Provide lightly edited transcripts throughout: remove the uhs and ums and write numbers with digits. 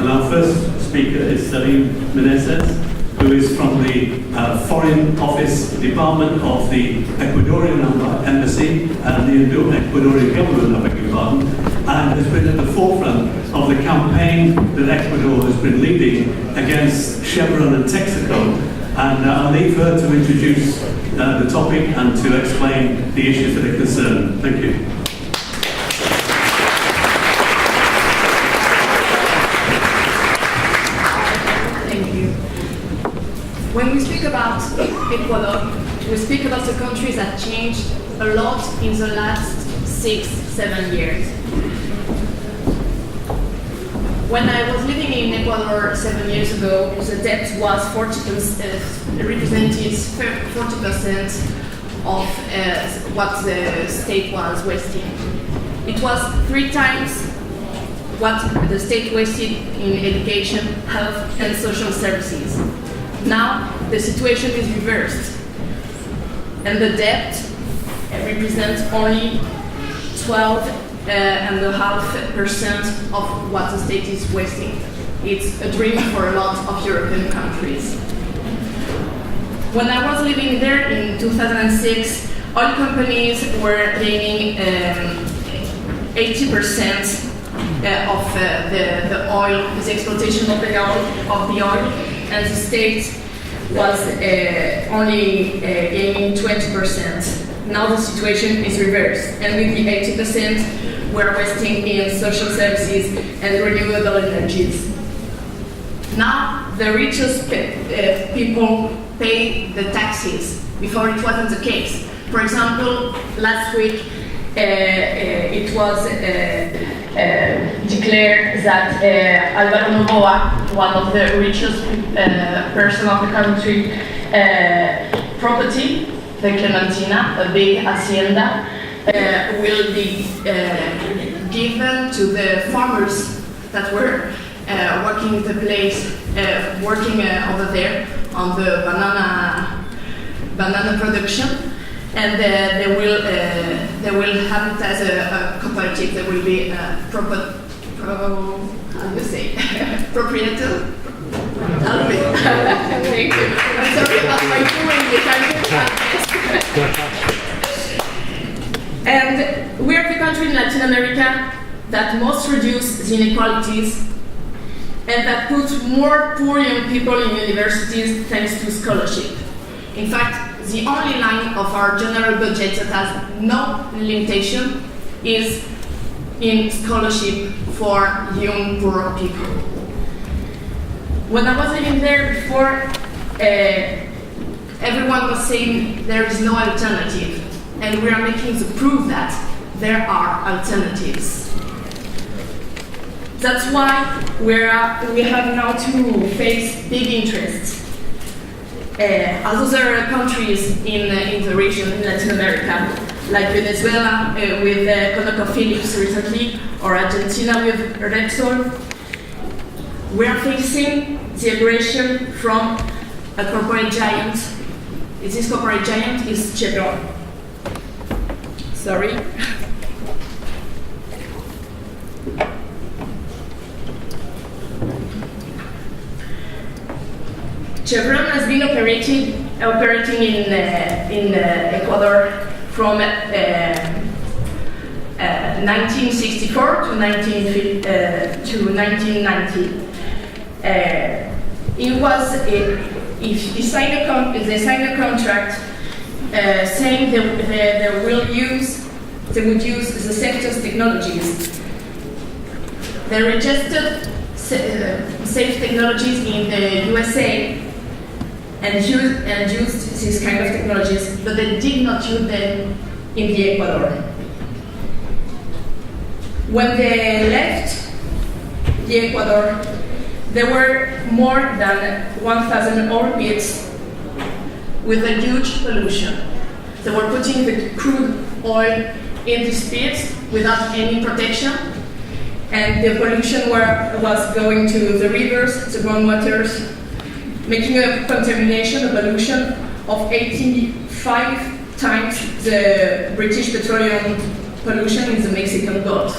And our first speaker is Céline Meneses, who is from the Foreign Office Department of the Ecuadorian Embassy and the Ecuadorian government, I beg your pardon, and has been at the forefront of the campaign that Ecuador has been leading against Chevron and Texaco. And I'll leave her to introduce the topic and to explain the issues that are concerned. Thank you. Thank you. When we speak about Ecuador, we speak about a country that changed a lot in the last 6-7 years. When I was living in Ecuador 7 years ago, the debt was represented 40% of what the state was wasting. It was 3 times what the state wasted in education, health, and social services. Now the situation is reversed, and the debt represents only 12.5% of what the state is wasting. It's a dream for a lot of European countries. When I was living there in 2006, oil companies were gaining 80% of the oil, the exploitation of the oil, and the state was only gaining 20%. Now the situation is reversed, and with the 80%, we're wasting in social services and renewable energies. Now the richest people pay the taxes. Before it wasn't the case. For example, last week it was declared that Álvaro Noboa, one of the richest person of the country, property, the Clementina, a big hacienda, will be given to the farmers that were working the place, working over there on the banana production, and they will have it as a cooperative. There will be a proprietor. Thank you. I'm sorry about my And we are the country in Latin America that most reduce the inequalities and that put more poor young people in universities thanks to scholarship. In fact, the only line of our general budget that has no limitation is in scholarship for young poor people. When I was living there before, everyone was saying there is no alternative. And we are making the proof that there are alternatives. That's why we have now to face big interests. As other countries in the region, in Latin America, like Venezuela with ConocoPhillips recently, or Argentina with Repsol, we are facing the aggression from a corporate giant. This corporate giant is Chevron. Sorry. Chevron has been operating in Ecuador from 1964 to 1990. They signed a contract saying they would use the safest technologies. They registered safe technologies in the USA and used these kind of technologies, but they did not use them in the Ecuador. When they left the Ecuador, there were more than 1,000 oil pits with a huge pollution. They were putting the crude oil in these pits without any protection, and the pollution was going to the rivers, the groundwaters, making a contamination, a pollution of 85 times the British petroleum pollution in the Mexican Gulf.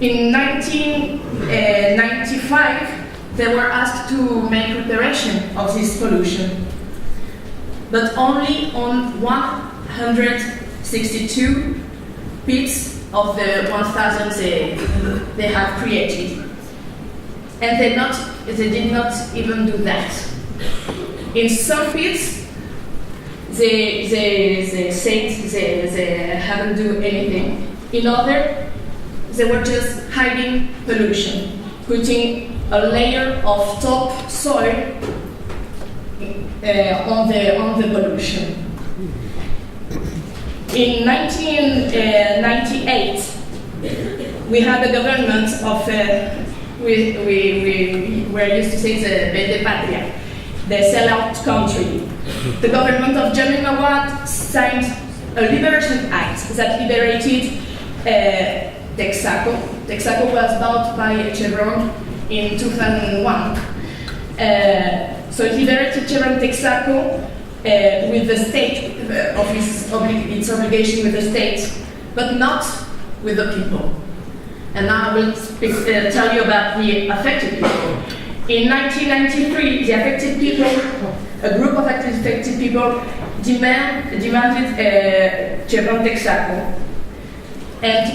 In 1995, they were asked to make reparation of this pollution, but only on 162 pits of the 1,000 they have created. And they did not even do that. In some pits, they said they haven't done anything. In others, they were just hiding pollution, putting a layer of top soil on the pollution. In 1998, we had a government of, we were used to say the Vende Patria, the sellout country. The government of Jamil Mawad signed a liberation act that liberated Texaco. Texaco was bought by Chevron in 2001. So it liberated Chevron Texaco with the state, of its obligation with the state, but not with the people. And now I will tell you about the affected people. In 1993, the affected people, a group of affected people, demanded Chevron Texaco. And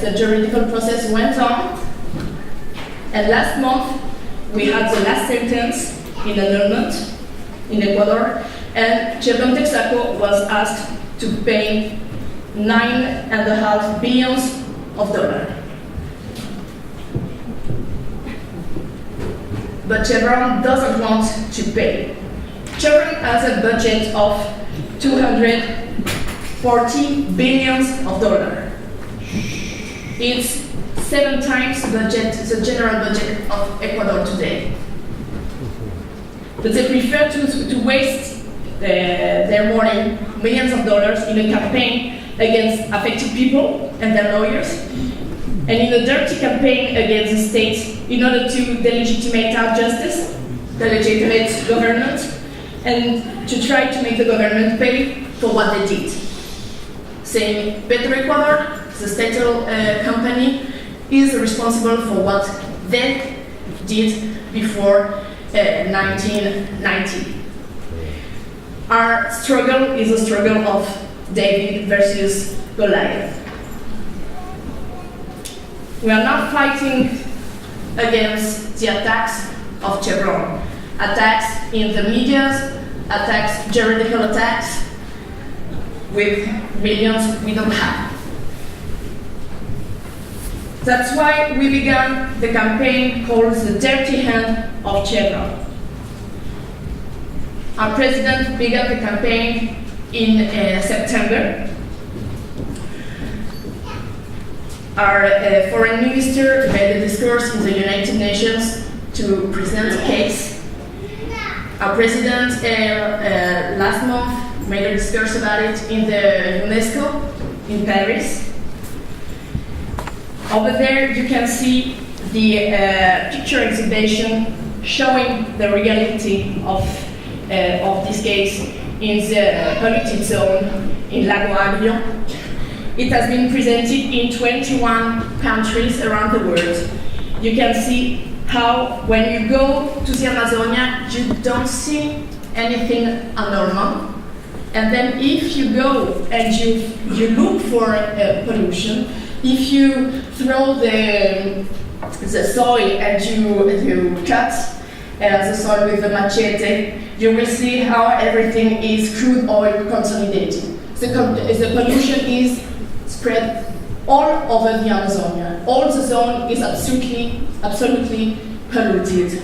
the juridical process went on. And last month, we had the last sentence in annulment in Ecuador, and Chevron Texaco was asked to pay $9.5 billion. But Chevron doesn't want to pay. Chevron has a budget of $240 billion. It's 7 times the general budget of Ecuador today. But they prefer to waste their money, millions of dollars, in a campaign against affected people and their lawyers, and in a dirty campaign against the state in order to delegitimate our justice, delegitimate government, and to try to make the government pay for what they did. Saying Petroecuador, the state-owned company, is responsible for what they did before 1990. Our struggle is a struggle of David versus Goliath. We are not fighting against the attacks of Chevron, attacks in the media, attacks, juridical attacks with millions we don't have. That's why we began the campaign called the Dirty Hand of Chevron. Our president began the campaign in September. Our foreign minister made a discourse in the United Nations to present a case. Our president last month made a discourse about it in the UNESCO in Paris. Over there you can see the picture exhibition showing the reality of this case in the polluted zone in Lago Agrio. It has been presented in 21 countries around the world. You can see how when you go to the Amazonia, you don't see anything abnormal. And then if you go and you look for pollution, if you throw the soil and you cut the soil with the machete, you will see how everything is crude oil consolidated. The pollution is spread all over the Amazonia. All the zone is absolutely polluted.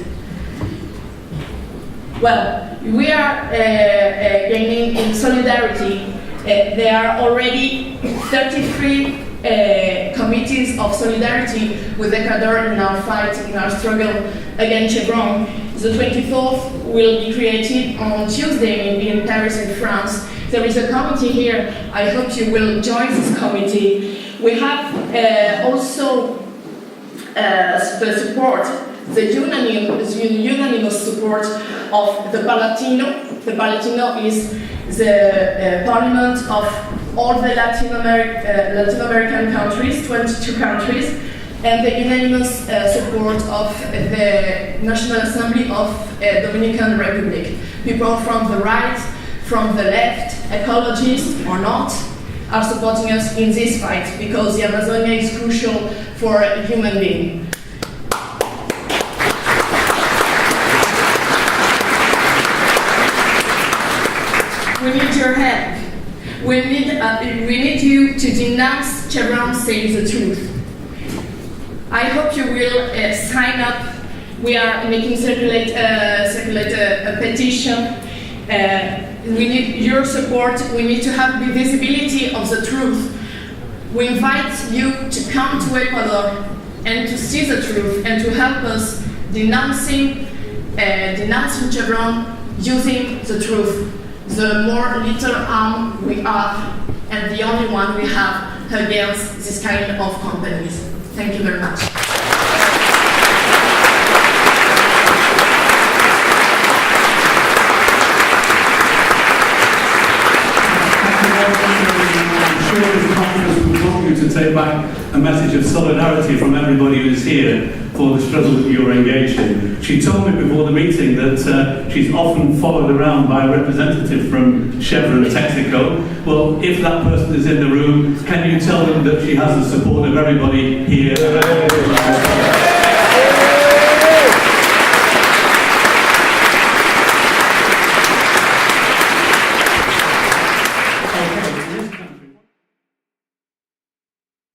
Well, we are gaining in solidarity. There are already 33 committees of solidarity with Ecuador in our fight, in our struggle against Chevron. The 24th will be created on Tuesday in Paris, in France. There is a committee here. I hope you will join this committee. We have also the support, the unanimous support of the Palatino. The Palatino is the parliament of all the Latin American countries, 22 countries, and the unanimous support of the National Assembly of Dominican Republic. People from the right, from the left, ecologists or not, are supporting us in this fight because the Amazonia is crucial for a human being. We need your help. We need you to denounce Chevron saying the truth. I hope you will sign up. We are making circulate a petition. We need your support. We need to have the visibility of the truth. We invite you to come to Ecuador and to see the truth and to help us denouncing Chevron using the truth. The more little arm we have, and the only one we have against this kind of companies. Thank you very much. I'm sure this conference will help you to take back a message of solidarity from everybody who's here for the struggle that you're engaged in. She told me before the meeting that she's often followed around by a representative from Chevron Texaco. Well, if that person is in the room, can you tell them that she has the support of everybody here?